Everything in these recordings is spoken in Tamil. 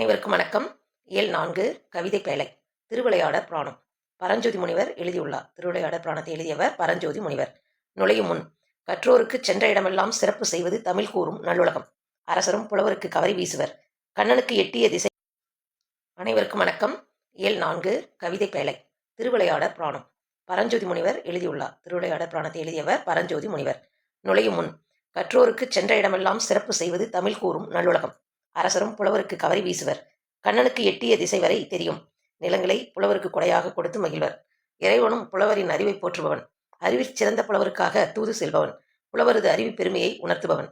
அனைவருக்கும் வணக்கம். இயல் 4 கவிதை பேழை. திருவிளையாடற் புராணம். பரஞ்சோதி முனிவர் எழுதியுள்ளார். திருவிளையாடற் புராணத்தை எழுதியவர் பரஞ்சோதி முனிவர். நுழையும் முன் கற்றோருக்குச் சென்ற இடமெல்லாம் சிறப்பு செய்வது தமிழ் கூறும் நல்லுலகம். அரசரும் புலவருக்கு கவரி வீசுவர். கண்ணனுக்கு எட்டிய திசை. அனைவருக்கும் வணக்கம். இயல் 4 கவிதை பேழை. திருவிளையாடற் புராணம். பரஞ்சோதி முனிவர் எழுதியுள்ளார். திருவிளையாடற் புராணத்தை எழுதியவர் பரஞ்சோதி முனிவர். நுழையும் முன் கற்றோருக்குச் சென்ற இடமெல்லாம் சிறப்பு செய்வது தமிழ் கூறும் நல்லுலகம். அரசரும் புலவருக்கு கவரி வீசுவர். கண்ணனுக்கு எட்டிய திசை வரை தெரியும் நிலங்களை புலவருக்கு கொடையாக கொடுத்து மகிழ்வர். இறைவனும் புலவரின் அறிவை போற்றுபவன். அறிவிற் சிறந்த புலவருக்காக தூது செல்பவன். புலவரது அறிவு பெருமையை உணர்த்துபவன்.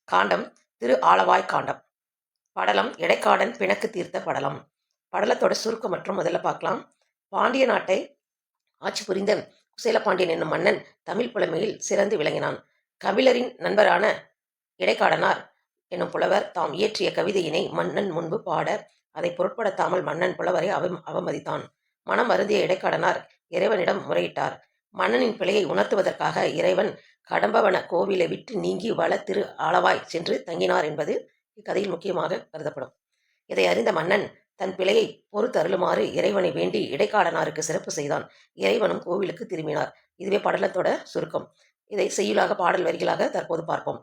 காண்டம் திரு ஆலவாய் காண்டம். படலம் இடைக்காடன் பிணக்கு தீர்த்த படலம். படலத்தோட சுருக்கம் மற்றும் முதல்ல பார்க்கலாம். பாண்டிய நாட்டை ஆட்சி புரிந்த குசேலபாண்டியன் என்னும் மன்னன் தமிழ் புலமையில் சிறந்து விளங்கினான். கபிலரின் நண்பரான இடைக்காடனார் என்னும் புலவர் தாம் இயற்றிய கவிதையினை மன்னன் முன்பு பாட அதை பொருட்படுத்தாமல் மன்னன் புலவரை அவமதித்தான். மனம் அருந்திய இடைக்காடனார் இறைவனிடம் முறையிட்டார். மன்னனின் பிழையை உணர்த்துவதற்காக இறைவன் கடம்பவன கோவிலை விட்டு நீங்கி வள திரு ஆலவாய் சென்று தங்கினார் என்பது இக்கதையில் முக்கியமாக கருதப்படும். இதை அறிந்த மன்னன் தன் பிழையை பொறுத்து அருளுமாறு இறைவனை வேண்டி இடைக்காடனாருக்கு சிறப்பு செய்தான். இறைவனும் கோவிலுக்கு திரும்பினார். இதுவே படலத்தோட சுருக்கம். இதை செய்யுளாக பாடல் வரிகளாக தற்போது பார்ப்போம்.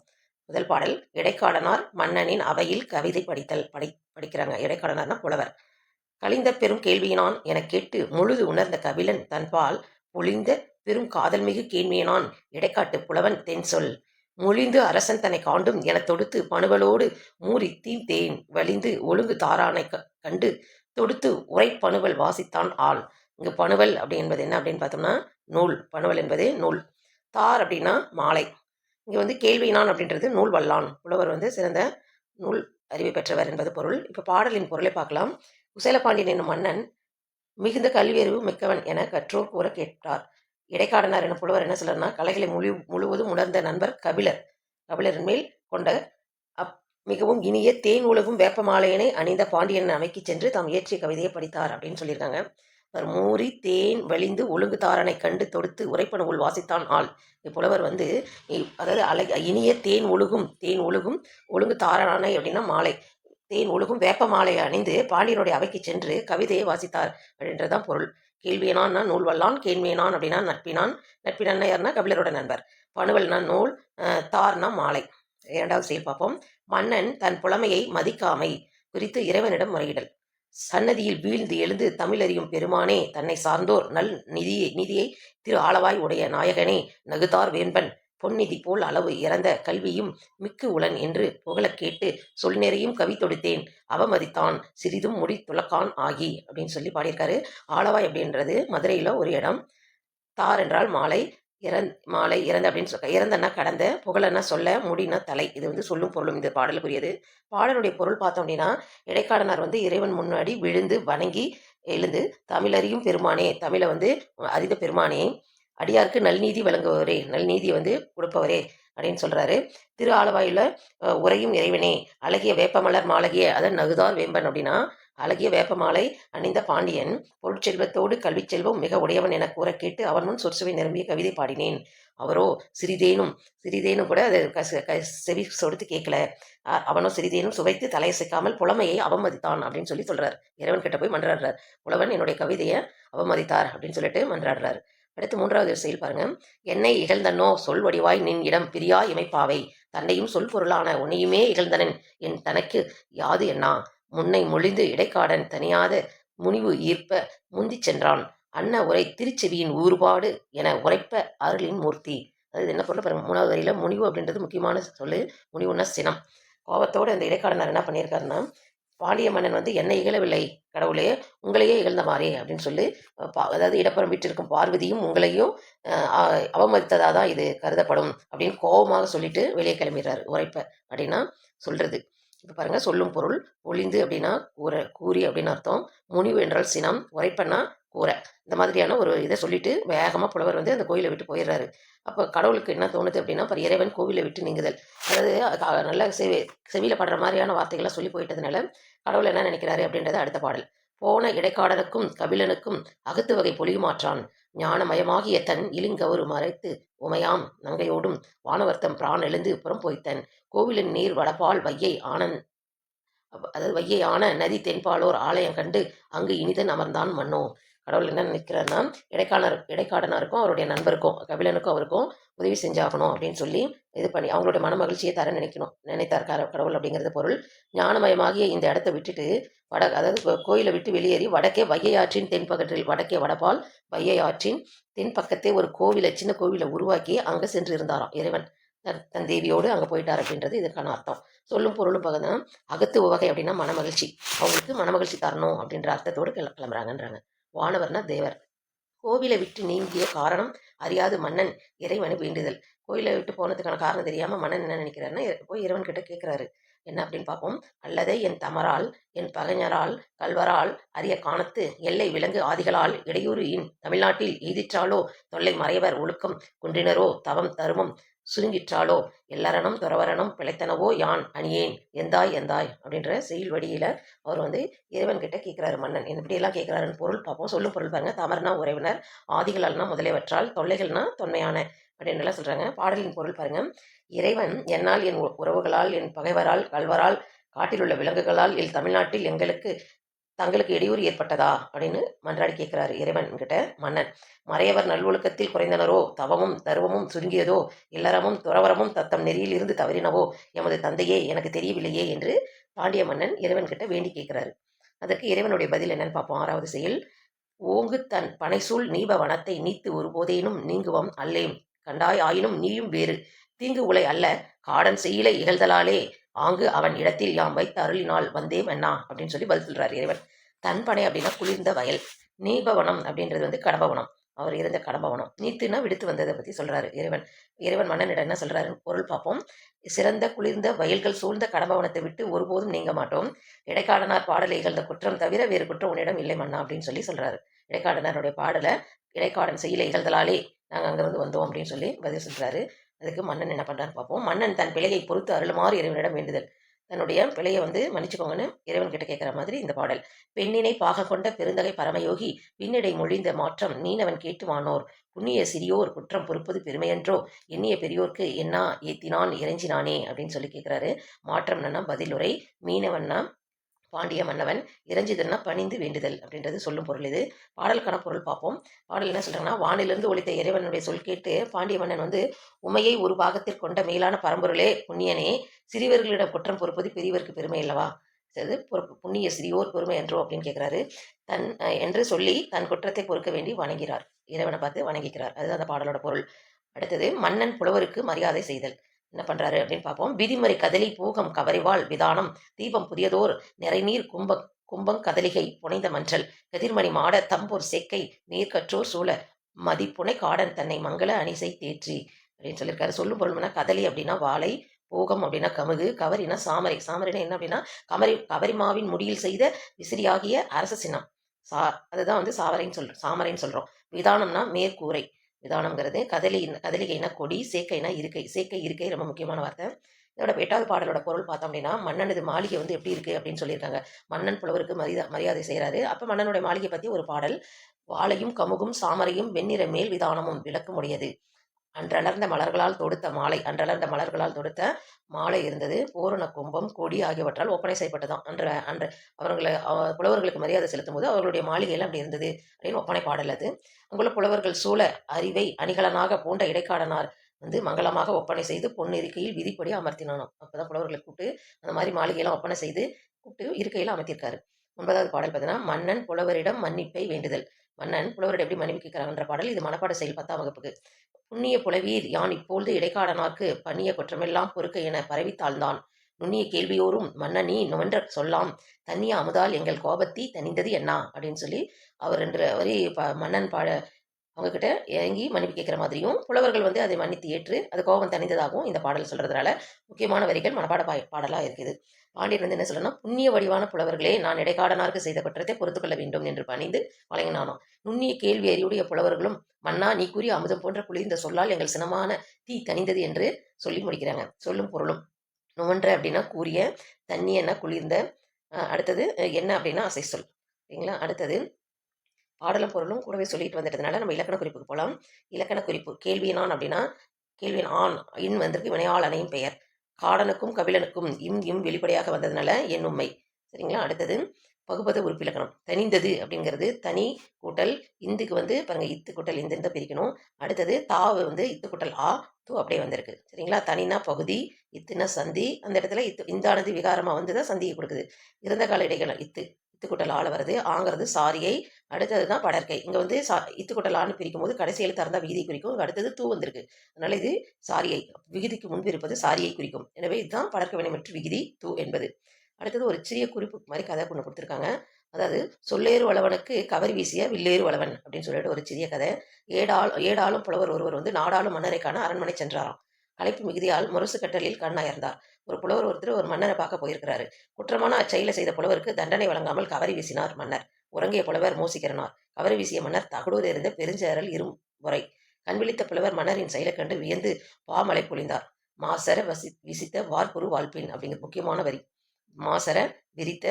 முதல் பாடல் இடைக்காடனார் மன்னனின் அவையில் கவிதை படிக்கிறாங்க. இடைக்காடனார்னா புலவர். கலிந்த பெரும் கேள்வியினான் எனக் கேட்டு முழுது உணர்ந்த கபிலன் தன்பால் பொழிந்த பெரும் காதல்மிகு கேள்வியினான் இடைக்காட்டு புலவன் தென் சொல் மொழிந்து அரசன் தன்னை காண்டும் எனத் தொடுத்து பணுவலோடு மூறி தீந்தேன் வலிந்து ஒழுங்கு தாரானை கண்டு தொடுத்து உரை பணுவல் வாசித்தான் ஆள். இங்கு பணுவல் அப்படி என்பது என்ன அப்படின்னு பார்த்தோம்னா நூல். பணுவல் என்பது நூல். தார் அப்படின்னா மாலை. இங்கே கேள்வினான் அப்படின்றது நூல் வல்லான். புலவர் சிறந்த நூல் அறிவை பெற்றவர் என்பது பொருள். இப்போ பாடலின் பொருளை பார்க்கலாம். குசேலபாண்டியன் என்னும் மன்னன் மிகுந்த கல்வியறிவு மிக்கவன் என கற்றோர் கூற கேட்டார். இடைக்காடனார் என புலவர் என்ன சொல்றாருன்னா, கலைகளை முழுவதும் உணர்ந்த நண்பர் கபிலர். கபிலரின் மேல் கொண்ட மிகவும் இனிய தேன் உலகும் வேப்பமாலையினை அணிந்த பாண்டியன் அவைக்கு சென்று தாம் இயற்றிய கவிதையை படித்தார் அப்படின்னு சொல்லியிருக்காங்க. அவர் மூறி தேன் வலிந்து ஒழுங்கு தாரனை கண்டு தொடுத்து உரைப்பனவுள் வாசித்தான் ஆள். இப்புலவர் அதாவது இனிய தேன் ஒழுகும் ஒழுங்கு தாரணை அப்படின்னா மாலை. தேன் ஒழுகும் வேப்ப மாலையை அணிந்து பாண்டியனுடைய அவைக்கு சென்று கவிதையை வாசித்தார் அப்படின்றதான் பொருள். கேள்வியனான்னா நூல் வல்லான், கேள்வியனான் அப்படின்னா நட்பினான். நட்பினான்னா யாருன்னா கபிலரோட நண்பர். பணுவல்னா நூல், தார்னா மாலை. இரண்டாவது செயல் பார்ப்போம். மன்னன் தன் புலமையை மதிக்காமை குறித்து இறைவனிடம் முறையிடல். சன்னதியில் வீழ்ந்து எழுந்து தமிழறியும் பெருமானே, தன்னை சார்ந்தோர் நல் நிதியை திரு ஆலவாய் உடைய நாயகனே, நகுதார் வேம்பன் பொன்னிதி போல் அளவு இறந்த கல்வியும் மிக்கு உளன் என்று புகழக் கேட்டு சொல் நிறையும் கவி தொடுத்தேன் அவமதித்தான் சிறிதும் முடி துளக்கான் ஆகி அப்படின்னு சொல்லி பாடியிருக்காரு. ஆலவாய் அப்படின்றது மதுரையில் ஒரு இடம். தார் என்றால் மாலை. மாலை இறந்த அப்படின்னு சொல்ல. இறந்தன்னா கடந்த, புகழன்னா சொல்ல, முடினா தலை. இது சொல்லும் பொருளும் இந்த பாடலுக்குரியது. பாடலுடைய பொருள் பார்த்தோம் அப்படின்னா, இடைக்காடனார் இறைவன் முன்னாடி விழுந்து வணங்கி எழுந்து தமிழறியும் பெருமானே, தமிழை அறிந்த பெருமானே, அடியாருக்கு நல்நீதி வழங்குபவரே, நல்நீதி கொடுப்பவரே அப்படின்னு சொல்றாரு. திரு ஆலவாயில உரையும் இறைவனே, அழகிய வேப்பமலர் மாலகிய அதன் நகுதார் வேம்பன் அப்படின்னா அழகிய வேப்பமாலை அணிந்த பாண்டியன் பொருட்செல்வத்தோடு கல்விச் செல்வம் மிக உடையவன் என கூற கேட்டு அவன் முன் சொற்சுவை நிரம்பிய கவிதை பாடினேன். அவரோ சிறிதேனும் கூட அதை செவி சொடுத்து கேட்கல. அவனோ சிறிதேனும் சுவைத்து தலையசைக்காமல் புலமையை அவமதித்தான் அப்படின்னு சொல்றார். இறைவன் கிட்ட போய் மன்றாடுறார். புலவன் என்னுடைய கவிதையை அவமதித்தார் அப்படின்னு சொல்லிட்டு மன்றாடுறாரு. அடுத்து மூன்றாவது செயல் பாருங்க. என்னை இகழ்ந்தனோ சொல் வடிவாய் நின் இடம் பிரியா இமைப்பாவை தன்னையும் சொல் பொருளான உன்னையுமே இகழ்ந்தனன் என் தனக்கு யாது என்னா முன்னை மொழிந்து இடைக்காடன் தனியாத முனிவு ஈர்ப்ப முந்திச் சென்றான் அன்ன உரை திருச்செவியின் ஊறுபாடு என உரைப்ப அருளின் மூர்த்தி. அதாவது என்ன பொருள் பாருங்க. மூணாவது வரையில முனிவு அப்படின்றது முக்கியமான சொல்லு. முனிவுன்னா சினம். கோபத்தோடு அந்த இடைக்காடனார் என்ன பண்ணியிருக்காருன்னா, பாண்டிய மன்னன் என்னை இகழவில்லை கடவுளே, உங்களையே இகழ்ந்த மாதிரி அப்படின்னு சொல்லி, அதாவது இடப்புறம் வீட்டிற்கும் பார்வதியும் உங்களையும் அவமதித்ததாக தான் இது கருதப்படும் அப்படின்னு கோபமாக சொல்லிட்டு வெளியே கிளம்பிடுறாரு. உரைப்ப அப்படின்னா சொல்றது. இப்போ பாருங்க, சொல்லும் பொருள். ஒளிந்து அப்படின்னா கூறி அப்படின்னு அர்த்தம். முனிவு என்றால் சினம். உரைப்பன்னா கூரை. இந்த மாதிரியான ஒரு இதை சொல்லிட்டு வேகமாக புலவர் அந்த கோயிலை விட்டு போயிடுறாரு. அப்போ கடவுளுக்கு என்ன தோணுது அப்படின்னா, இப்போ இறைவன் கோவிலை விட்டு நீங்குதல், அதாவது நல்ல செவியில் படுற மாதிரியான வார்த்தைகள்லாம் சொல்லி போயிட்டதுனால கடவுள் என்ன நினைக்கிறாரு அப்படின்றத அடுத்த பாடல். போன இடைக்காடனுக்கும் கபிலனுக்கும் அகத்து வகை பொலியுமாற்றான் ஞானமயமாகிய தன் இலிங்கவரு மறைத்து உமையாம் நங்கையோடும் வானவர்த்தம் பிரான் எழுந்து புறம் போய்த்தன் கோவிலின் நீர் வடபால் வையை அதாவது வையையான நதி தென்பாலோர் ஆலயம் கண்டு அங்கு இனிதன் அமர்ந்தான் மன்னோ. கடவுள் என்ன நினைக்கிறாருன்னா, இடைக்காடனாருக்கும் அவருடைய நண்பருக்கும் கபிலனுக்கும் அவருக்கும் உதவி செஞ்சாகணும் அப்படின்னு சொல்லி இது பண்ணி அவங்களுடைய மன மகிழ்ச்சியை தர நினைத்தார் கடவுள் அப்படிங்கிறது பொருள். ஞானமயமாகிய இந்த இடத்த விட்டுட்டு அதாவது கோயிலை விட்டு வெளியேறி வடக்கே வைகை ஆற்றின் தென்பக்கத்தில் வடக்கே வடபால் வைகை ஆற்றின் தென்பக்கத்தே ஒரு சின்ன கோவிலை உருவாக்கி அங்கே சென்று இருந்தாராம் இறைவன். தன் தேவியோடு அங்கே போயிட்டார் அப்படின்றது இதுக்கான அர்த்தம். சொல்லும் பொருளும் பார்த்தீங்கன்னா, அகத்து உவகை அப்படின்னா மனமகிழ்ச்சி, அவங்களுக்கு மனமகிழ்ச்சி தரணும் அப்படின்ற அர்த்தத்தோடு கிளம்புறாங்கன்றாங்க. வானவர்னா தேவர். கோவிலை விட்டு நீங்கிய காரணம் அறியாது மன்னன் இறைவனை வேண்டுதல். கோயிலை விட்டு போனதுக்கான காரணம் தெரியாம மன்னன் என்ன நினைக்கிறாருன்னா, போய் இறைவன் கிட்ட கேட்கிறாரு. என்ன அப்படின்னு பார்ப்போம். அல்லதை என் தமரால் என் பகைஞரால் கல்வரால் அரிய காணத்து எல்லை விலங்கு ஆதிகளால் இடையூறு தமிழ்நாட்டில் எய்திற்றாலோ தொல்லை மறைவர் ஒழுக்கம் குன்றினரோ தவம் தருமம் சுருங்கிற்றாலோ எல்லாரனும் துறவரனும் பிழைத்தனவோ யான் அணியேன் எந்தாய் எந்தாய் அப்படின்ற செயல் வடியில அவர் இறைவன் கிட்ட கேட்கிறாரு மன்னன். இப்படியெல்லாம் கேட்கிறாருன்னு பொருள் பார்ப்போம். சொல்லும் பொருள் பாருங்க. தமர்னா உறவினர், ஆதிகளால்னா முதலியவற்றால், தொல்லைகள்னா தொன்மையான அப்படின்னுலாம் சொல்றாங்க. பாடலின் பொருள் பாருங்க. இறைவன் என்னால் என் உறவுகளால் என் பகைவரால் கல்வரால் காட்டிலுள்ள விலங்குகளால் தமிழ்நாட்டில் தங்களுக்கு இடையூறு ஏற்பட்டதா அப்படின்னு மன்றாடி கேட்கிறாரு இறைவன் கிட்ட மன்னன். மறையவர் நல்லொழுக்கத்தில் குறைந்தனரோ தவமும் தருவமும் சுருங்கியதோ இல்லறமும் துறவரமும் தத்தம் நெறியில் இருந்து தவறினவோ எமது தந்தையே எனக்கு தெரியவில்லையே என்று பாண்டிய மன்னன் இறைவன் கிட்ட வேண்டி கேட்கிறாரு. அதற்கு இறைவனுடைய பதில் என்னன்னு பார்ப்போம். 6வது செயல். ஓங்கு தன் பனைசூழ் நீப வனத்தை நீத்து ஒருபோதேனும் நீங்குவம் அல்லேம் கண்டாய் ஆயினும் நீயும் வேறு தீங்கு உலை அல்ல காடன் செய்யலை இகழ்தலாலே ஆங்கு அவன் இடத்தில் யாம் வைத்த அருளினால் வந்தேம் என்ன அப்படின்னு சொல்லி பதில் சொல்றாரு இறைவன். தன்பனை அப்படின்னா குளிர்ந்த வயல், நீபவனம் அப்படின்றது கடம்பவனம், அவர் இருந்த கடம்பவனம். நீத்துனா விடுத்து வந்ததை பத்தி சொல்றாரு இறைவன். இறைவன் மன்னனிடம் என்ன சொல்றாரு பொருள் பார்ப்போம். சிறந்த குளிர்ந்த வயல்கள் சூழ்ந்த கடம்பவனத்தை விட்டு ஒருபோதும் நீங்க மாட்டோம். இடைக்காடனார் பாடலை இகழ்ந்த குற்றம் தவிர வேறு குற்றம் உன்னிடம் இல்லை மன்னா அப்படின்னு சொல்லி சொல்றாரு. இடைக்காடனாருடைய பாடலை இடைக்காடன் செய்யல இகழ்தலாலே நாங்கள் அங்கிருந்து வந்தோம் அப்படின்னு சொல்லி பதில் சொல்றாரு. அதுக்கு மன்னன் என்ன பண்றான்னு பார்ப்போம். மன்னன் தன் பிழையை பொறுத்து அருளுமாறு இறைவனிடம் வேண்டுதல். தன்னுடைய பிழையை மன்னிச்சுக்கோங்கன்னு இறைவன் கிட்ட கேட்கிற மாதிரி இந்த பாடல். பெண்ணினை பாக கொண்ட பெருந்தகை பரமயோகி பின்னிடை மொழிந்த மாற்றம் மீனவன் கேட்டுவானோர் புண்ணிய சிறியோர் குற்றம் பொறுப்பது பெருமையன்றோ எண்ணிய பெரியோர்க்கு என்ன ஏத்தினான் இறைஞ்சினானே அப்படின்னு சொல்லி கேட்கிறாரு. மாற்றம்னா பதிலுரை, மீனவன்னா பாண்டிய மன்னவன், இறைஞ்சிதல்னா பணிந்து வேண்டுதல் அப்படின்றது சொல்லும் பொருள். இது பாடலுக்கான பொருள் பார்ப்போம். பாடல் என்ன சொல்றாங்கன்னா, வானிலிருந்து ஒழித்த இறைவனுடைய சொல் கேட்டு பாண்டிய மன்னன் உமையை ஒரு பாகத்தில் கொண்ட மேலான பரம்பொருளே புண்ணியனே சிறியவர்களிடம் குற்றம் பொறுப்பது பெரியவருக்கு பெருமை அல்லவா, அது புண்ணிய சிறியோர் பெருமை என்றோ அப்படின்னு கேட்கிறாரு. என்று சொல்லி தன் குற்றத்தை பொறுக்க வேண்டி வணங்கிறார், இறைவனை பார்த்து வணங்கிக்கிறார். அதுதான் அந்த பாடலோட பொருள். அடுத்தது மன்னன் புலவருக்கு மரியாதை செய்தல். என்ன பண்றாரு அப்படின்னு பார்ப்போம். விதிமுறை கதலி பூகம் கவரிவாள் விதானம் தீபம் புதியதோர் நிறைநீர் கும்பங் கதலிகை புனைந்த மன்றல் கதிர்மணி மாட தம்பூர் சேக்கை நீர்கற்றோர் சூழ மதிப்புனை காடன் தன்னை மங்கள அணிசை தேற்றி அப்படின்னு சொல்லியிருக்காரு. சொல்லும் பொருள்னா கதலி அப்படின்னா வாழை, பூகம் அப்படின்னா கமுகு, கவரினா சாமரை. சாமரைனா என்ன அப்படின்னா கவரிமாவின் முடியில் செய்த விசிறியாகிய அரச சின்னம். அதுதான் சாமரைன்னு சொல்றோம். விதானம்னா மேற்கூரை. விதானம்ங்கிறது கதலிகைனா கொடி, சேக்கைனா இருக்கை. சேக்கை இருக்கை ரொம்ப முக்கியமான வார்த்தை. இதோட 8வது பாடலோட பொருள் பார்த்தோம் அப்படின்னா, மன்னனது மாளிகை எப்படி இருக்கு அப்படின்னு சொல்லியிருக்காங்க. மன்னன் புலவருக்கு மரியாதை செய்கிறாரு. அப்ப மன்னனுடைய மாளிகை பத்தி ஒரு பாடல். வாழையும் கமுகும் சாமரையும் வெண்ணிற மேல் விதானமும் விளக்கமுடையது. அன்றளர்ந்த மலர்களால் தொடுத்த மாலை இருந்தது. பூரண கும்பம், கொடி ஆகியவற்றால் ஒப்பனை செய்யப்பட்டதாம். அன்று புலவர்களுக்கு மரியாதை செலுத்தும் போது அவர்களுடைய மாளிகையெல்லாம் அப்படி இருந்தது அப்படின்னு ஒப்பனை பாடல் அது. அங்குள்ள புலவர்கள் சூழ அறிவை அணிகலனாக பூண்ட இடைக்காடனார் மங்களமாக ஒப்பனை செய்து பொன் இருக்கையில் விதிப்படி அமர்த்தினானோம். அப்பதான் புலவர்களை கூப்பிட்டு அந்த மாதிரி மாளிகையெல்லாம் ஒப்பனை செய்து கூப்பிட்டு இருக்கையில் அமர்த்திருக்காரு. 9வது பாடல் பார்த்தீங்கன்னா, மன்னன் புலவரிடம் மன்னிப்பை வேண்டுதல். மன்னன் புலவரிடம் எப்படி மன்னிப்பு கேட்கிறாங்கன்ற பாடல். இது மனப்பாட செயல் 10ஆம் வகுப்புக்கு. புண்ணிய புலவீர் யான் இப்பொழுது இடைக்காடனார்க்கு பண்ணிய குற்றமெல்லாம் பொறுக்க என பரவித்தாழ்ந்தான் நுண்ணிய கேள்வியோரும் மன்னனி நுவன்ற சொல்லாம் தண்ணிய அமுதால் எங்கள் கோபத்தி தனிந்தது என்ன அப்படின்னு சொல்லி அவர் 2 வரி மன்னன் அவங்கக்கிட்ட இறங்கி மன்னிப்பு கேட்குற மாதிரியும், புலவர்கள் அதை மன்னித்து ஏற்று அது கோபம் தணிந்ததாகவும் இந்த பாடல் சொல்றதுனால முக்கியமான வரிகள் மனப்பாட பாடலாக இருக்குது. பாண்டியன் என்ன சொல்லணும், புண்ணிய வடிவான புலவர்களே நான் இடைக்காடனாருக்கு செய்த குற்றத்தை பொறுத்து கொள்ள வேண்டும் என்று பணிந்து வழங்கினானோ. நுண்ணிய கேள்வி அறிவுடைய புலவர்களும் மன்னா நீ கூறிய அமுதம் போன்ற குளிர்ந்த சொல்லால் எங்கள் சினமான தீ தணிந்தது என்று சொல்லி முடிக்கிறாங்க. சொல்லும் பொருளும். நுவன்ற அப்படின்னா கூறிய, தண்ணியன்னா குளிர்ந்த, அடுத்தது என்ன அப்படின்னா அசை சொல். சரிங்களா. அடுத்தது பாடலும் பொருளும் கூடவே சொல்லிட்டு வந்துட்டதுனால நம்ம இலக்கண குறிப்புக்கு போகலாம். இலக்கண குறிப்பு. கேள்வியனான் அப்படின்னா கேள்வியின் ஆண் இன் வினையாள் அணையும் பெயர். காடனுக்கும் கபிலனுக்கும் இம் வெளிப்படையாக வந்ததுனால என் உண்மை. சரிங்களா? அடுத்தது பகுபத உறுப்பிலக்கணம். தனிந்தது அப்படிங்கிறது தனி கூட்டல் இந்துக்கு பாருங்க இத்து கூட்டல் இந்துன்னு தான் பிரிக்கணும். அடுத்தது தாவு இத்து கூட்டல் ஆ து அப்படியே வந்திருக்கு. சரிங்களா? தனினா பகுதி, இத்துனா சந்தி. அந்த இடத்துல இந்தானது விகாரமா தான் சந்தியை கொடுக்குது. இறந்த கால இடைகள் இத்து கூட்டல் ஆள வருது. ஆங்கிறது சாரியை. அடுத்தது தான் படற்கை. இங்க இத்து கூட்டல் ஆன்னு பிரிக்கும் போது கடைசி எழுத்தா இருந்தா விகுதியை குறிக்கும். அடுத்தது தூ வந்திருக்கு. அதனால இது சாரியை. விகுதிக்கு முன்பு இருப்பது சாரியை குறிக்கும். எனவே இதுதான் படற்கை வினைமுற்று விகுதி தூ என்பது. அடுத்தது ஒரு சிறிய குறிப்பு மாதிரி கதை ஒன்று கொடுத்துருக்காங்க. அதாவது சொல்லேறு வளவனுக்கு கவரி வீசிய வில்லேறு வளவன் அப்படின்னு சொல்லிட்டு ஒரு சிறிய கதை. ஏடாலும் புலவர் ஒருவர் நாடாளும் மன்னரை காண அரண்மனை சென்றாராம். களைப்பு மிகுதியால் முரசு கட்டலில் கண் அயர்ந்தார். ஒரு புலவர் ஒருத்தர் ஒரு மன்னரை பார்க்க போயிருக்கிறாரு. குற்றமான அச்செயலை செய்த புலவருக்கு தண்டனை வழங்காமல் கவரி வீசினார் மன்னர். உறங்கிய புலவர் மூசிக்கிறனார். கவரி வீசிய மன்னர் தகடூர் இருந்த பெருஞ்சேரல் முறை. கண்விழித்த புலவர் மன்னரின் செயலை கண்டு வியந்து பாமலை பொழிந்தார். மாசர விசித்த வார்புரு வாழ்ப்பின் அப்படிங்கிற முக்கியமான வரி. மாசர விரித்த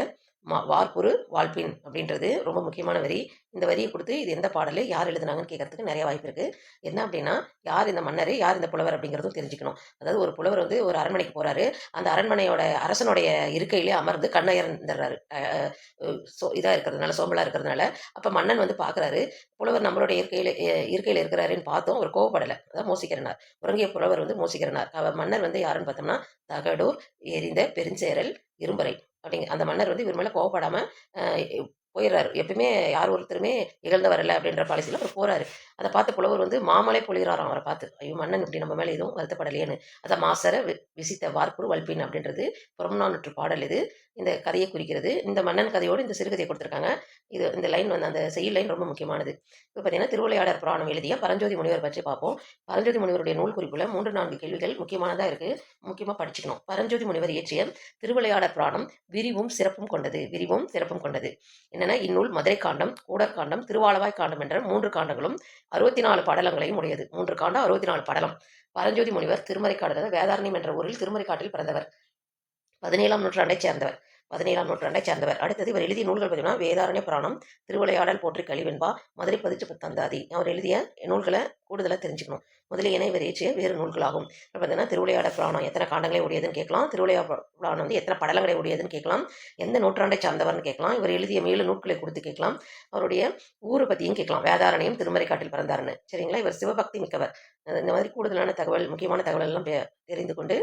வார்ப்புரு வாழ்ப்பின் அப்படின்றது ரொம்ப முக்கியமான வரி. இந்த வரியை கொடுத்து இது எந்த பாடல் யார் எழுதுனாங்கன்னு கேட்கறதுக்கு நிறைய வாய்ப்பு இருக்கு. என்ன அப்படின்னா யார் இந்த மன்னர், யார் இந்த புலவர் அப்படிங்கிறதும் தெரிஞ்சுக்கணும். அதாவது ஒரு புலவர் ஒரு அரண்மனைக்கு போறாரு. அந்த அரண்மனையோட அரசனுடைய இருக்கையிலே அமர்ந்து கண்ணயர்ந்துடுறாரு. இதா இருக்கிறதுனால, சோம்பலா இருக்கிறதுனால. அப்ப மன்னன் பாக்குறாரு. புலவர் நம்மளுடைய இருக்கையில இருக்கிறாருன்னு பார்த்தோம். அவர் கோவப்படலை. அதான் மோசிக்கிறனார். உறங்கிய புலவர் மோசிக்கிறனார். மன்னர் யாருன்னு பார்த்தோம்னா தகடூர் எரிந்த பெருஞ்சேரல் இரும்பறை அப்படிங்க. அந்த மன்னர் இவர் மேலே கோவப்படாம போயிடுறாரு. எப்பயுமே யார் ஒருத்தருமே இகழ்ந்தவர் இல்லை அப்படின்ற பாலிசியில் அவர் போறாரு. அதை பார்த்த புலவர் மாமலை பொழிகிறாராம் அவரை பார்த்து. ஐயோ மன்னன் இப்படி நம்ம மேலே எதுவும் வருத்தப்படலையேன்னு. அதை மாசர விசித்த வார்ப்புரு வல்பின் அப்படின்றது புறநானூற்று பாடல். இது இந்த கதையை குறிக்கிறது. இந்த மன்னன் கதையோடு இந்த சிறுகதையை கொடுத்துருக்காங்க. இந்த லைன் அந்த செய்யுள் லைன் ரொம்ப முக்கியமானது. இப்போ பார்த்தீங்கன்னா திருவிளையாடற் புராணம் எழுதிய பரஞ்சோதி முனிவர் பற்றி பார்ப்போம். பரஞ்சோதி முனிவருடைய நூல் குறிப்புல 3-4 கேள்விகள் முக்கியமானதாக இருக்கு. முக்கியமாக படிச்சுக்கணும். பரஞ்சோதி முனிவர் இயற்றிய திருவிளையாடற் புராணம் விரிவும் சிறப்பும் கொண்டது. என்னன்னா இந்நூல் மதுரை காண்டம், கூடற் காண்டம், திருவாலவாய் காண்டம் என்ற 3 காண்டங்களும் 64 படலங்களையும் உடையது. 3 காண்டம் 64 படலம். பரஞ்சோதி முனிவர் திருமறைக்காடு வேதாரண்யம் என்ற ஊரில் திருமறைக்காட்டில் பிறந்தவர். 17ஆம் நூற்றாண்டைச் சேர்ந்தவர். அடுத்தது இவர் எழுதிய நூல்கள் பார்த்தீங்கன்னா வேதாரண்ய புராணம், திருவிளையாடல் போற்றி கலிவெண்பா, மதுரை பதிற்று பத்தந்தாதி. அவர் எழுதிய நூல்களை கூடுதலாக தெரிஞ்சுக்கணும். முதலியன இவர் இயற்றிய வேறு நூல்களாகும். பார்த்தீங்கன்னா திருவிளையாடல் புராணம் எத்தனை காண்டங்களை உடையதுன்னு கேட்கலாம். திருவிளையாடல் புராணம் எத்தனை படலங்களை உடையதுன்னு கேட்கலாம். எந்த நூற்றாண்டை சார்ந்தவர்னு கேட்கலாம். இவர் எழுதிய மேலும் நூல்களை கொடுத்து கேட்கலாம். அவருடைய ஊரை பற்றியும் கேட்கலாம். வேதாரண்யம் திருமறைக்காட்டில் பிறந்தாருன்னு. சரிங்களா? இவர் சிவபக்தி மிக்கவர். இந்த மாதிரி கூடுதலான தகவல், முக்கியமான தகவல் எல்லாம் தெரிந்து கொண்டு